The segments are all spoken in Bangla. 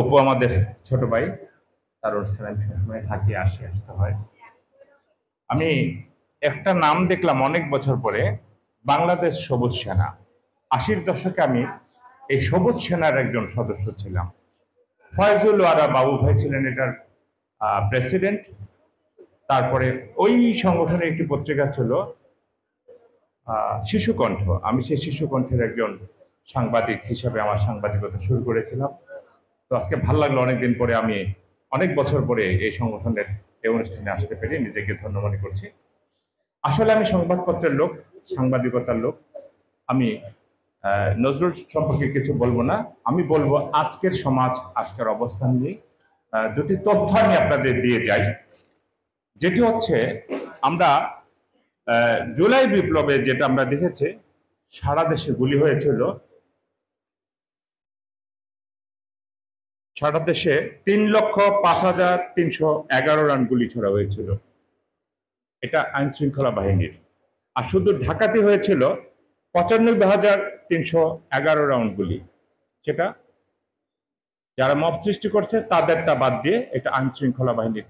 অপু আমাদের ছোট ভাই, তার অনুষ্ঠানে আমি সবসময় থাকি, আসতে হয়। আমি একটা নাম দেখলাম অনেক বছর পরে, বাংলাদেশ সবুজ সেনা। 80-র দশকে আমি এই সবুজ সেনার একজন সদস্য ছিলাম। ফয়জুল ওয়ারা বাবু ভাই ছিলেন এটার প্রেসিডেন্ট। তারপরে ওই সংগঠনের একটি পত্রিকা ছিল শিশুকণ্ঠ। আমি সেই শিশুকণ্ঠের একজন সাংবাদিক হিসেবে আমার সাংবাদিকতা শুরু করেছিলাম। তো আজকে ভালো লাগলো, অনেকদিন পরে আমি অনেক বছর পরে এই সংগঠনের এই অনুষ্ঠানে আসতে পেরে নিজেকে ধন্য মনে করছি। আসলে আমি সংবাদপত্রের লোক, সাংবাদিকতার লোক। আমি নজরুল সম্পর্কে কিছু বলবো না, আমি বলবো আজকের সমাজ, আজকের অবস্থান নিয়ে দুটি তথ্য আমি আপনাদের দিয়ে যাই। যেটি হচ্ছে, আমরা জুলাই বিপ্লবে যেটা আমরা দেখেছি, সারা দেশে গুলি হয়েছিল। সারা দেশে 3,05,311 রাউন্ড গুলি ছোড়া হয়েছিল, এটা আইন শৃঙ্খলা বাহিনীর। আর শুধু ঢাকাতে হয়েছিল 95,311 রাউন্ড গুলি, সেটা যারা মব সৃষ্টি করছে তাদেরটা বাদ দিয়ে এটা আইন শৃঙ্খলা বাহিনীর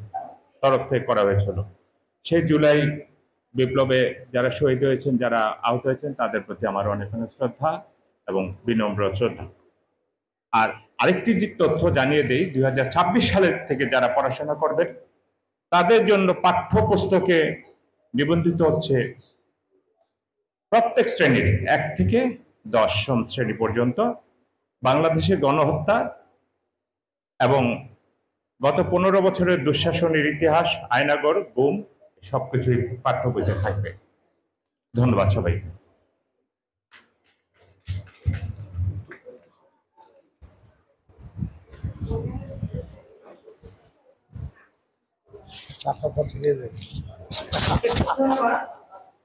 তরফ থেকে করা হয়েছিল। সেই জুলাই বিপ্লবে যারা শহীদ হয়েছেন, যারা আহত হয়েছেন, তাদের প্রতি আমার অনেক অনেক শ্রদ্ধা এবং বিনম্র শ্রদ্ধা। আর আরেকটি যে তথ্য জানিয়ে দেই, 2026 সালের থেকে যারা পড়াশোনা করবেন তাদের জন্য পাঠ্যপুস্তকে নিবন্ধিত হচ্ছে প্রত্যেক শ্রেণীর 1 থেকে 10ম শ্রেণী পর্যন্ত বাংলাদেশে গণহত্যা এবং গত 15 বছরের দুঃশাসনের ইতিহাস, আয়নাগর, গুম, সবকিছুই পাঠ্য বইতে থাকবে। ধন্যবাদ সবাইকে। ধন্যবাদ।